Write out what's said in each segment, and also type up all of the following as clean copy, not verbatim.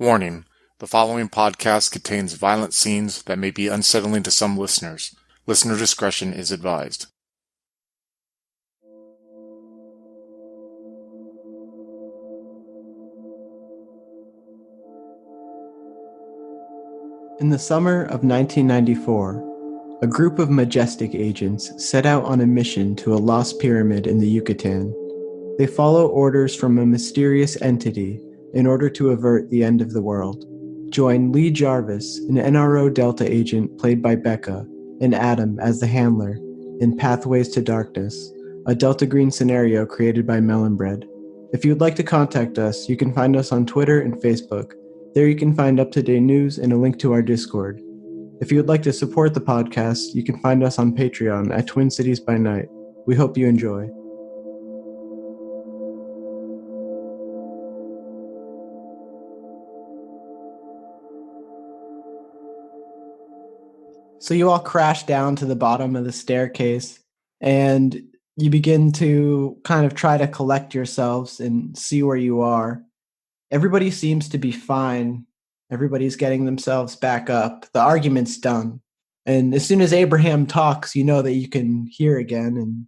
Warning: the following podcast contains violent scenes that may be unsettling to some listeners. Listener discretion is advised. In the summer of 1994, a group of majestic agents set out on a mission to a lost pyramid in the Yucatán. They follow orders from a mysterious entity in order to avert the end of the world. Join Lee Jarvis, an NRO Delta agent played by Becca, and Adam as the handler in Pathways to Darkness, a Delta Green scenario created by Melon Bread. If you'd like to contact us, you can find us on Twitter and Facebook. There you can find up-to-date news and a link to our Discord. If you would like to support the podcast, you can find us on Patreon at Twin Cities by Night. We hope you enjoy. So you all crash down to the bottom of the staircase, and you begin to kind of try to collect yourselves and see where you are. Everybody seems to be fine. Everybody's getting themselves back up. The argument's done. And as soon as Abraham talks, you know that you can hear again, and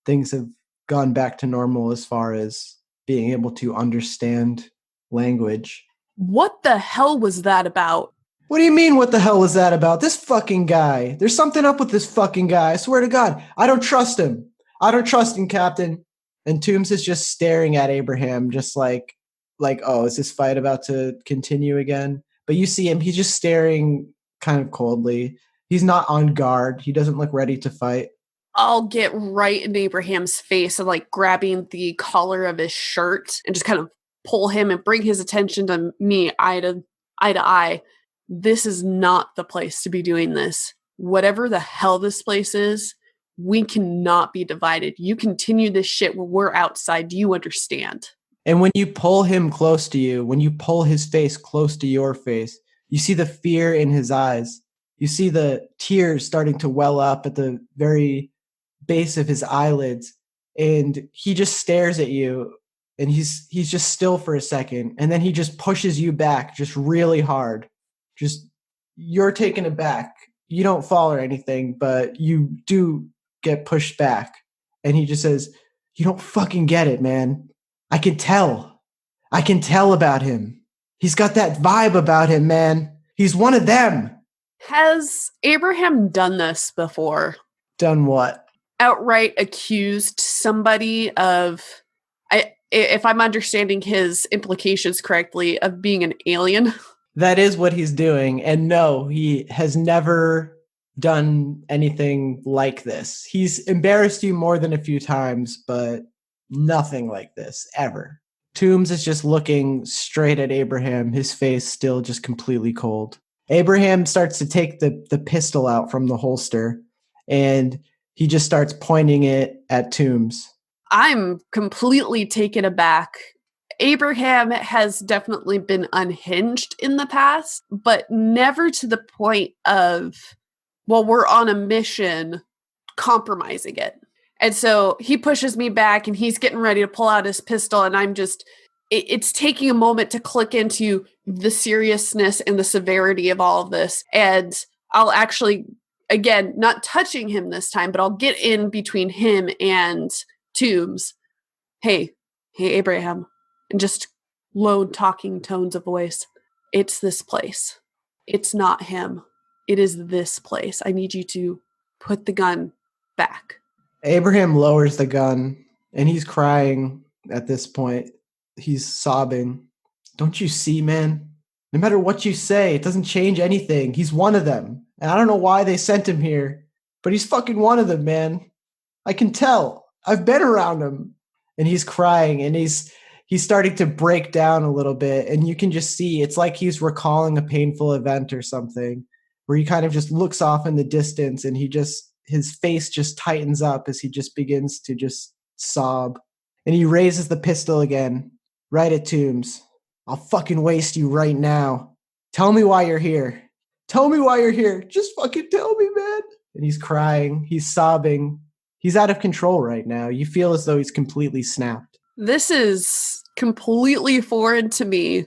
things have gone back to normal as far as being able to understand language. What the hell was that about? What do you mean, what the hell was that about? This fucking guy. There's something up with this fucking guy. I swear to God. I don't trust him. I don't trust him, Captain. And Toombs is just staring at Abraham, just like, oh, is this fight about to continue again? But you see him, he's just staring kind of coldly. He's not on guard. He doesn't look ready to fight. I'll get right in Abraham's face and grabbing the collar of his shirt and just kind of pull him and bring his attention to me eye to eye. This is not the place to be doing this. Whatever the hell this place is, we cannot be divided. You continue this shit when we're outside. Do you understand? And when you pull him close to you, when you pull his face close to your face, you see the fear in his eyes. You see the tears starting to well up at the very base of his eyelids. And he just stares at you, and he's just still for a second. And then he just pushes you back just really hard. Just, you're taken aback. You don't fall or anything, but you do get pushed back. And he just says, "You don't fucking get it, man. I can tell. I can tell about him. He's got that vibe about him, man. He's one of them." Has Abraham done this before? Done what? Outright accused somebody of, if I'm understanding his implications correctly, of being an alien? That is what he's doing. And no, he has never done anything like this. He's embarrassed you more than a few times, but nothing like this, ever. Toombs is just looking straight at Abraham, his face still just completely cold. Abraham starts to take the pistol out from the holster, and he just starts pointing it at Toombs. I'm completely taken aback. Abraham has definitely been unhinged in the past, but never to the point of, well, we're on a mission, compromising it. And so he pushes me back, and he's getting ready to pull out his pistol, and I'm just, it's taking a moment to click into the seriousness and the severity of all of this. And I'll actually, again, not touching him this time, but I'll get in between him and Toombs. Hey, Abraham. And just low talking tones of voice. It's this place. It's not him. It is this place. I need you to put the gun back. Abraham lowers the gun, and he's crying at this point. He's sobbing. Don't you see, man? No matter what you say, it doesn't change anything. He's one of them. And I don't know why they sent him here, but he's fucking one of them, man. I can tell. I've been around him. And he's crying, and he's starting to break down a little bit, and you can just see it's like he's recalling a painful event or something, where he kind of just looks off in the distance, and his face just tightens up as he just begins to just sob. And he raises the pistol again, right at Toombs. "I'll fucking waste you right now. Tell me why you're here. Tell me why you're here. Just fucking tell me, man." And he's crying. He's sobbing. He's out of control right now. You feel as though he's completely snapped. This is completely foreign to me.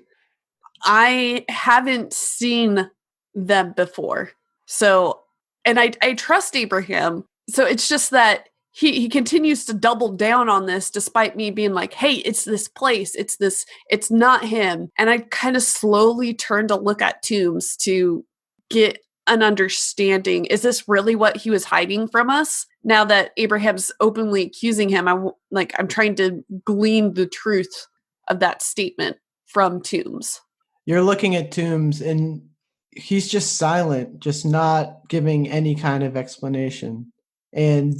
I haven't seen them before. So, and I trust Abraham. So it's just that he continues to double down on this despite me being like, hey, it's this place. It's not him. And I kind of slowly turn to look at Toombs to get an understanding. Is this really what he was hiding from us? Now that Abraham's openly accusing him, I'm trying to glean the truth of that statement from Toombs. You're looking at Toombs and he's just silent, just not giving any kind of explanation. And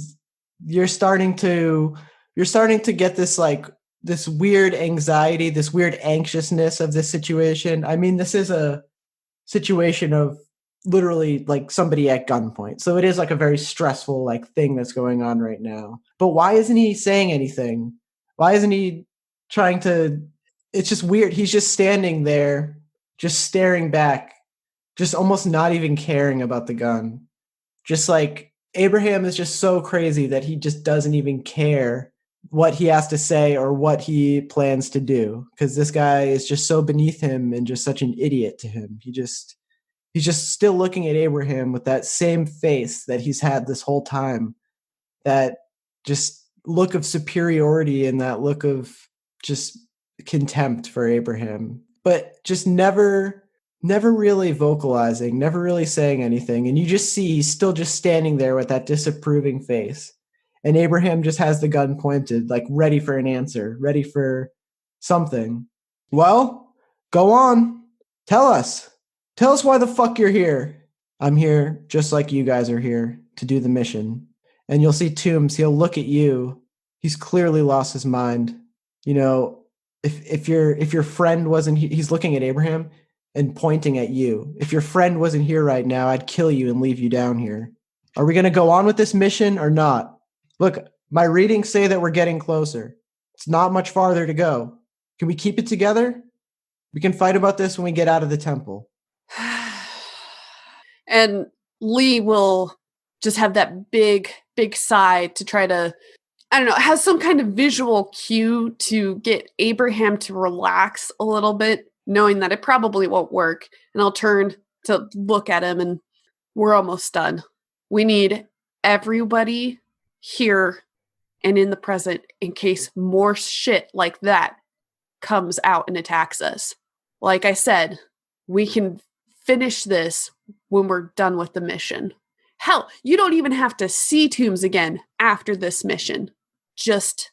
you're starting to get this weird anxiety, this weird anxiousness of this situation. I mean, this is a situation of literally like somebody at gunpoint. So it is like a very stressful like thing that's going on right now. But why isn't he saying anything? Why isn't he trying to? It's just weird. He's just standing there, just staring back, just almost not even caring about the gun. Just like Abraham is just so crazy that he just doesn't even care what he has to say or what he plans to do, because this guy is just so beneath him and just such an idiot to him. He's just still looking at Abraham with that same face that he's had this whole time, that just look of superiority and that look of just contempt for Abraham, but just never really vocalizing, never really saying anything. And you just see he's still just standing there with that disapproving face. And Abraham just has the gun pointed, like ready for an answer, ready for something. Well, go on. Tell us why the fuck you're here. I'm here just like you guys are here to do the mission. And you'll see Toombs, he'll look at you. He's clearly lost his mind. You know, if your friend wasn't, he's looking at Abraham and pointing at you. If your friend wasn't here right now, I'd kill you and leave you down here. Are we going to go on with this mission or not? Look, my readings say that we're getting closer. It's not much farther to go. Can we keep it together? We can fight about this when we get out of the temple. And Lee will just have that big sigh to try to, I don't know, has some kind of visual cue to get Abraham to relax a little bit, knowing that it probably won't work. And I'll turn to look at him, and we're almost done. We need everybody here and in the present in case more shit like that comes out and attacks us. Like I said, we can finish this when we're done with the mission. Hell, you don't even have to see Toombs again after this mission. Just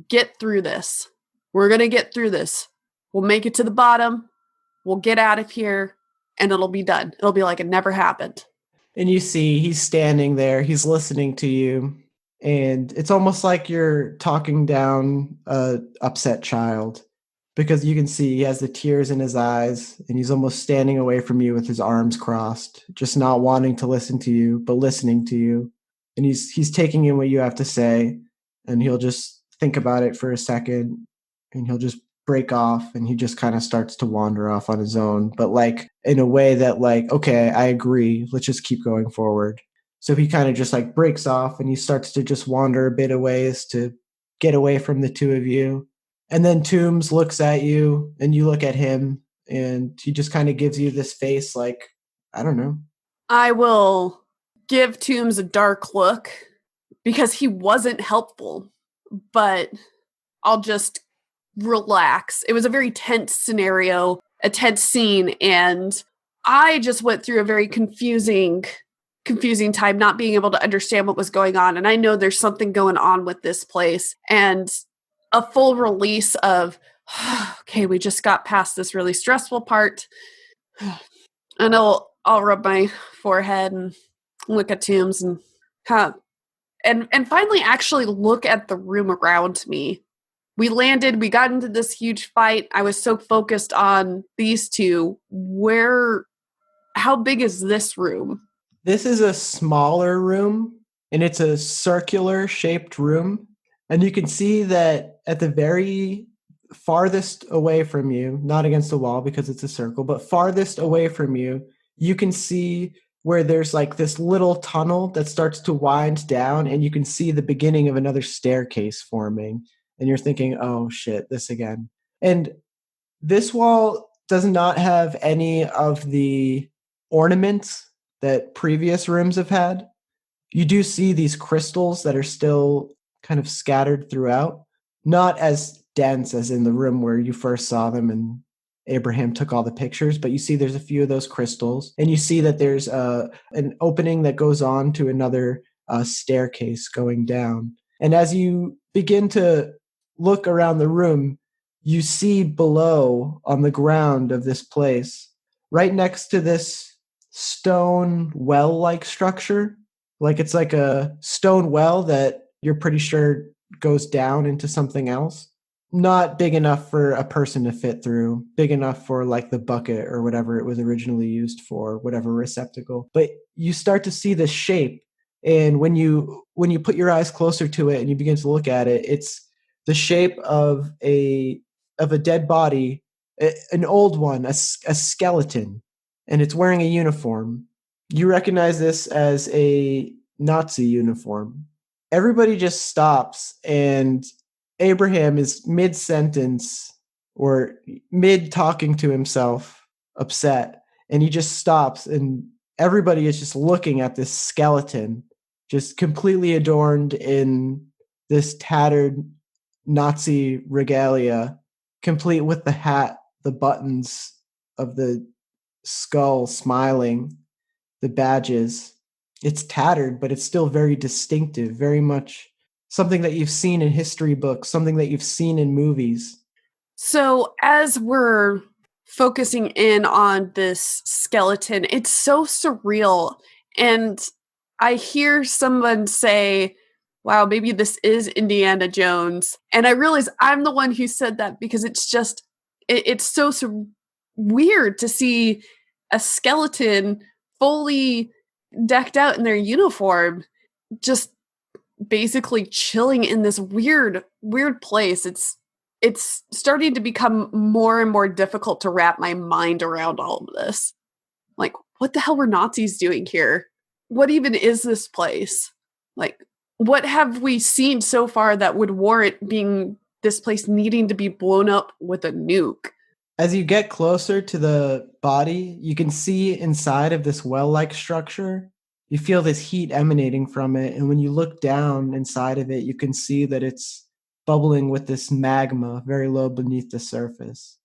get through this. We're going to get through this. We'll make it to the bottom. We'll get out of here, and it'll be done. It'll be like it never happened. And you see he's standing there. He's listening to you. And it's almost like you're talking down a upset child, because you can see he has the tears in his eyes and he's almost standing away from you with his arms crossed, just not wanting to listen to you, but listening to you. And he's taking in what you have to say, and he'll just think about it for a second, and he'll just break off, and he just kind of starts to wander off on his own, but like in a way that like, okay, I agree. Let's just keep going forward. So he kind of just like breaks off and he starts to just wander a bit of ways to get away from the two of you. And then Toombs looks at you and you look at him, and he just kind of gives you this face like, I don't know. I will give Toombs a dark look because he wasn't helpful, but I'll just relax. It was a very tense scenario, a tense scene, and I just went through a very confusing time not being able to understand what was going on. And I know there's something going on with this place, and a full release of, okay, we just got past this really stressful part. And I'll rub my forehead and look at Toombs and finally actually look at the room around me. We landed, we got into this huge fight. I was so focused on these two. How big is this room? This is a smaller room, and it's a circular shaped room. And you can see that at the very farthest away from you, not against the wall because it's a circle, but farthest away from you, you can see where there's like this little tunnel that starts to wind down, and you can see the beginning of another staircase forming. And you're thinking, oh shit, this again. And this wall does not have any of the ornaments that previous rooms have had. You do see these crystals that are still kind of scattered throughout, not as dense as in the room where you first saw them and Abraham took all the pictures, but you see there's a few of those crystals, and you see that there's an opening that goes on to another staircase going down. And as you begin to look around the room, you see below on the ground of this place, right next to this stone well-like structure, like it's like a stone well that you're pretty sure goes down into something else. Not big enough for a person to fit through, big enough for like the bucket or whatever it was originally used for, whatever receptacle. But you start to see this shape, and when you put your eyes closer to it and you begin to look at it, it's the shape of a dead body, an old one, a skeleton, and it's wearing a uniform. You recognize this as a Nazi uniform. Everybody just stops, and Abraham is mid-sentence or mid-talking to himself, upset, and he just stops, and everybody is just looking at this skeleton, just completely adorned in this tattered Nazi regalia, complete with the hat, the buttons of the skull smiling, the badges. It's tattered, but it's still very distinctive, very much something that you've seen in history books, something that you've seen in movies. So as we're focusing in on this skeleton, it's so surreal. And I hear someone say, wow, maybe this is Indiana Jones. And I realize I'm the one who said that because it's just, it's so weird to see a skeleton fully decked out in their uniform, just basically chilling in this weird place. It's starting to become more and more difficult to wrap my mind around all of this. Like, what the hell were Nazis doing here? What even is this place? Like, what have we seen so far that would warrant being this place needing to be blown up with a nuke? As you get closer to the body, you can see inside of this well-like structure. You feel this heat emanating from it, and when you look down inside of it, you can see that it's bubbling with this magma very low beneath the surface.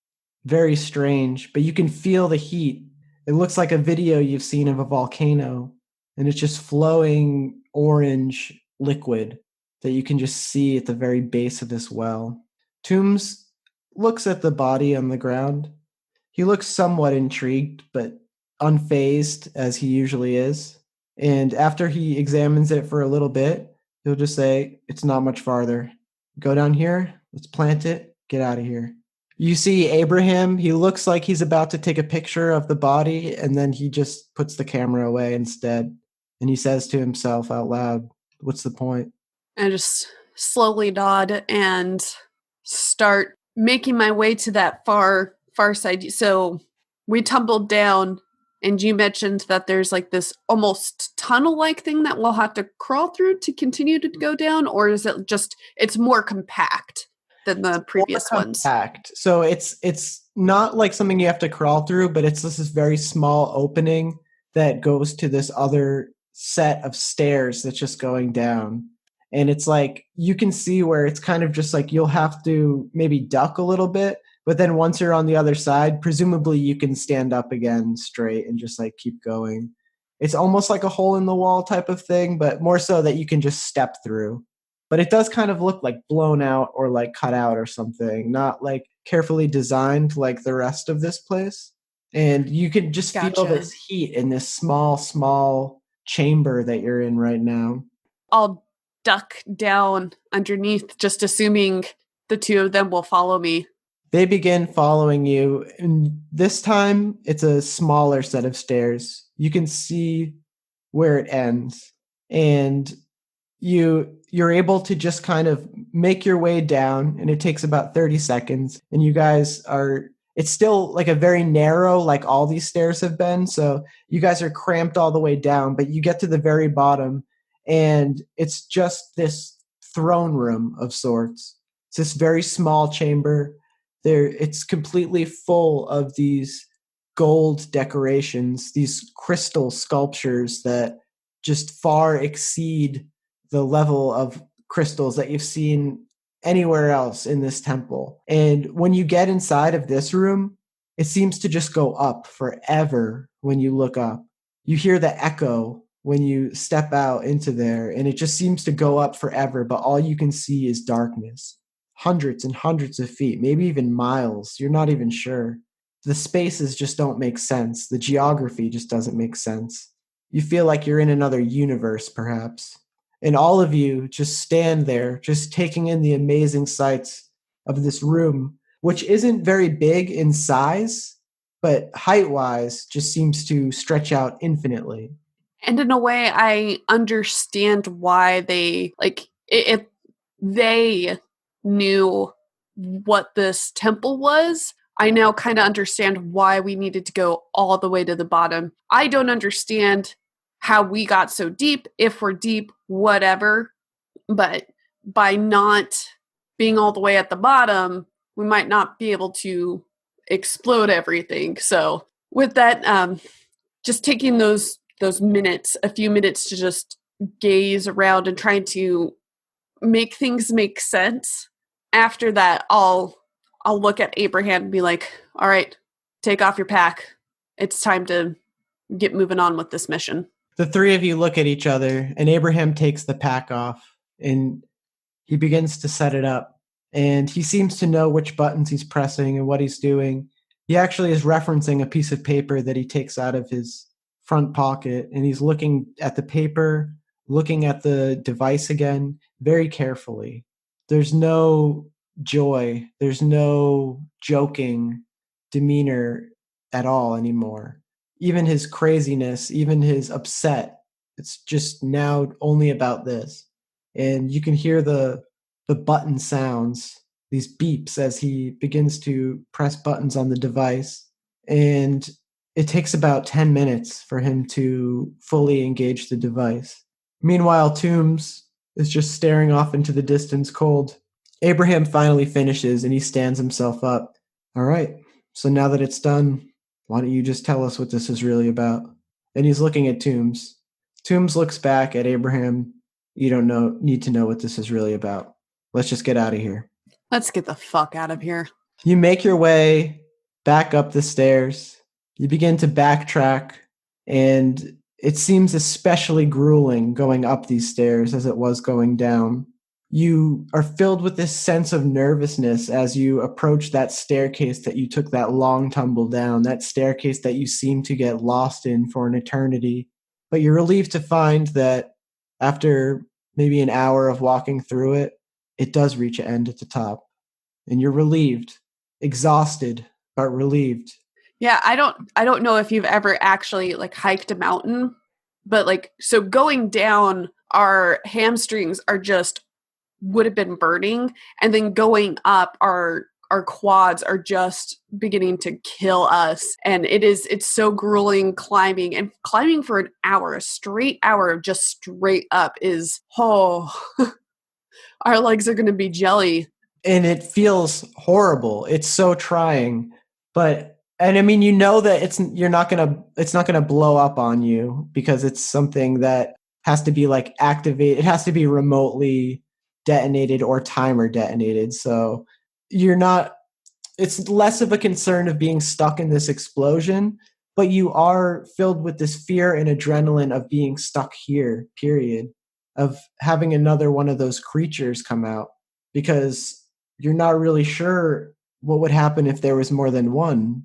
Very strange, but you can feel the heat. It looks like a video you've seen of a volcano, and it's just flowing orange liquid that you can just see at the very base of this well. Toombs looks at the body on the ground. He looks somewhat intrigued, but unfazed as he usually is. And after he examines it for a little bit, he'll just say, it's not much farther. Go down here, let's plant it, get out of here. You see Abraham, he looks like he's about to take a picture of the body, and then he just puts the camera away instead. And he says to himself out loud, what's the point? I just slowly nod and start making my way to that far side. So we tumbled down, and you mentioned that there's like this almost tunnel-like thing that we'll have to crawl through to continue to go down, or is it just it's more compact than the previous ones? Compact. So it's not like something you have to crawl through, but it's just this very small opening that goes to this other set of stairs that's just going down. And it's like you can see where it's kind of just like you'll have to maybe duck a little bit, but then once you're on the other side, presumably you can stand up again straight and just like keep going. It's almost like a hole in the wall type of thing, but more so that you can just step through. But it does kind of look like blown out or like cut out or something, not like carefully designed like the rest of this place. And you can just feel this heat in this small chamber that you're in right now. I'll duck down underneath, just assuming the two of them will follow me. They begin following you, and this time it's a smaller set of stairs. You can see where it ends, and you're able to just kind of make your way down, and it takes about 30 seconds, and you guys are, it's still like a very narrow, like all these stairs have been, so you guys are cramped all the way down, but you get to the very bottom, and it's just this throne room of sorts. It's this very small chamber. It's completely full of these gold decorations, these crystal sculptures that just far exceed the level of crystals that you've seen anywhere else in this temple. And when you get inside of this room, it seems to just go up forever when you look up. You hear the echo when you step out into there, and it just seems to go up forever, but all you can see is darkness. Hundreds and hundreds of feet, maybe even miles. You're not even sure. The spaces just don't make sense. The geography just doesn't make sense. You feel like you're in another universe, perhaps. And all of you just stand there, just taking in the amazing sights of this room, which isn't very big in size, but height-wise just seems to stretch out infinitely. And in a way, I understand why they, like, if they knew what this temple was, I now kind of understand why we needed to go all the way to the bottom. I don't understand how we got so deep, if we're deep, whatever. But by not being all the way at the bottom, we might not be able to explode everything. So with that, just taking those minutes, a few minutes to just gaze around and trying to make things make sense. After that, I'll look at Abraham and be like, all right, take off your pack. It's time to get moving on with this mission. The three of you look at each other, and Abraham takes the pack off, and he begins to set it up. And he seems to know which buttons he's pressing and what he's doing. He actually is referencing a piece of paper that he takes out of his front pocket, and he's looking at the paper, looking at the device again, very carefully. There's no joy, there's no joking demeanor at all anymore. Even his craziness, even his upset, it's just now only about this. And you can hear the button sounds, these beeps as he begins to press buttons on the device. And it takes about 10 minutes for him to fully engage the device. Meanwhile, Toombs is just staring off into the distance cold. Abraham finally finishes and he stands himself up. All right, so now that it's done, why don't you just tell us what this is really about? And he's looking at Toombs. Toombs looks back at Abraham. You don't need to know what this is really about. Let's just get out of here. Let's get the fuck out of here. You make your way back up the stairs. You begin to backtrack, and it seems especially grueling going up these stairs as it was going down. You are filled with this sense of nervousness as you approach that staircase that you took that long tumble down, that staircase that you seem to get lost in for an eternity. But you're relieved to find that after maybe an hour of walking through it, it does reach an end at the top. And you're relieved, exhausted, but relieved. Yeah, I don't know if you've ever actually like hiked a mountain, but like, so going down, our hamstrings are just would have been burning, and then going up, our quads are just beginning to kill us, and it's so grueling climbing for an hour, a straight hour of just straight up is our legs are going to be jelly. And it feels horrible. It's so trying, and I mean, you know that it's not gonna blow up on you because it's something that has to be like activated. It has to be remotely detonated or timer detonated. So it's less of a concern of being stuck in this explosion, but you are filled with this fear and adrenaline of being stuck here, period, of having another one of those creatures come out, because you're not really sure what would happen if there was more than one.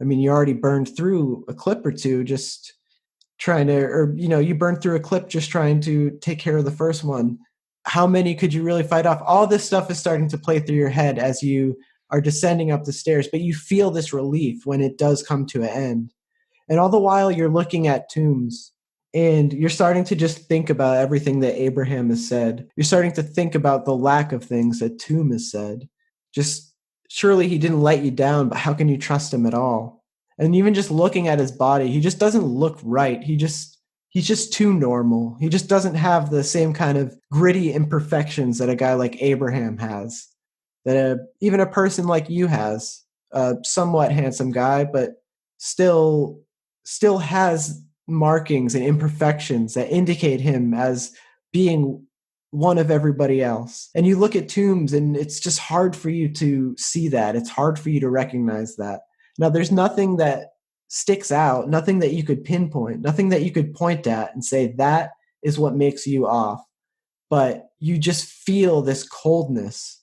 I mean, you already burned through a clip or two just trying to, or, you burned through a clip just trying to take care of the first one. How many could you really fight off? All this stuff is starting to play through your head as you are descending up the stairs, but you feel this relief when it does come to an end. And all the while you're looking at Toombs, and you're starting to just think about everything that Abraham has said. You're starting to think about the lack of things that Toombs has said. Just surely he didn't let you down, but how can you trust him at all? And even just looking at his body, he just doesn't look right. He's just too normal. He just doesn't have the same kind of gritty imperfections that a guy like Abraham has. that even a person like you has, a somewhat handsome guy, but still has markings and imperfections that indicate him as being one of everybody else. And you look at Toombs and it's just hard for you to see that. It's hard for you to recognize that. Now, there's nothing that sticks out, nothing that you could pinpoint, nothing that you could point at and say that is what makes you off. But you just feel this coldness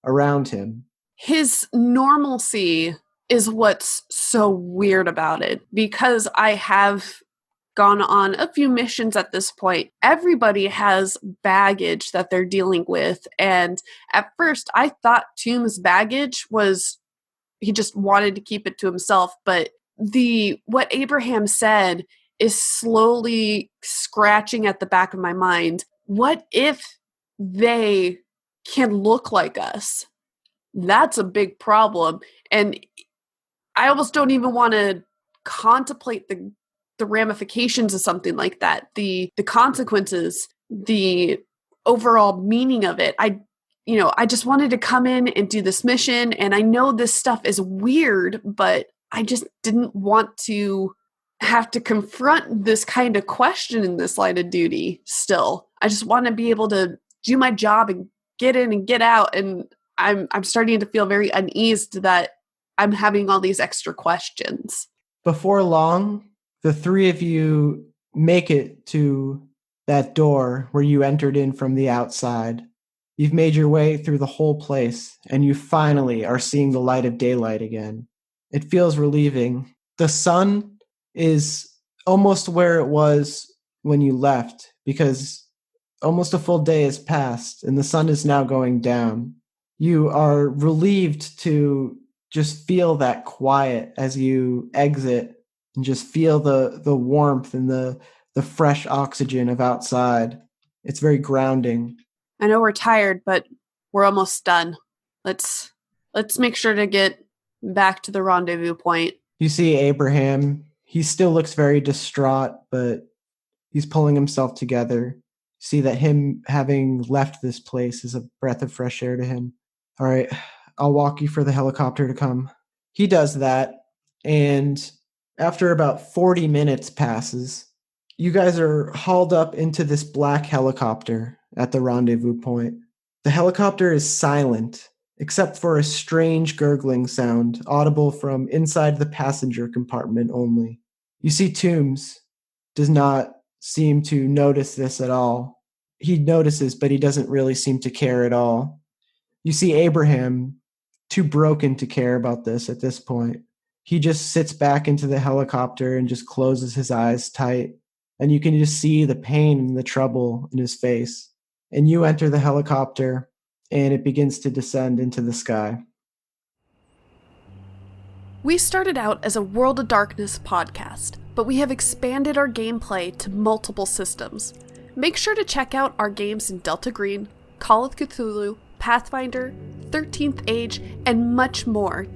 around him. His normalcy is what's so weird about it, because I have gone on a few missions at this point. Everybody has baggage that they're dealing with. And at first, I thought Toombs' baggage was he just wanted to keep it to himself. But what Abraham said is slowly scratching at the back of my mind. What if they can look like us? That's a big problem. And I almost don't even want to contemplate the ramifications of something like that, the consequences, the overall meaning of it. I just wanted to come in and do this mission, and I know this stuff is weird, but I just didn't want to have to confront this kind of question in this line of duty still. I just want to be able to do my job and get in and get out, and I'm starting to feel very uneased that I'm having all these extra questions. Before long, the three of you make it to that door where you entered in from the outside. You've made your way through the whole place, and you finally are seeing the light of daylight again. It feels relieving. The sun is almost where it was when you left, because almost a full day has passed, and the sun is now going down. You are relieved to just feel that quiet as you exit and just feel the warmth and the fresh oxygen of outside. It's very grounding. I know we're tired, but we're almost done. Let's make sure to get back to the rendezvous point. You see Abraham. He still looks very distraught, but he's pulling himself together. You see that him having left this place is a breath of fresh air to him. All right, I'll walk you for the helicopter to come. He does that, and after about 40 minutes passes, you guys are hauled up into this black helicopter at the rendezvous point. The helicopter is silent, except for a strange gurgling sound audible from inside the passenger compartment only. You see Toombs does not seem to notice this at all. He notices, but he doesn't really seem to care at all. You see Abraham, too broken to care about this at this point. He just sits back into the helicopter and just closes his eyes tight. And you can just see the pain and the trouble in his face. And you enter the helicopter, and it begins to descend into the sky. We started out as a World of Darkness podcast, but we have expanded our gameplay to multiple systems. Make sure to check out our games in Delta Green, Call of Cthulhu, Pathfinder, 13th Age, and much more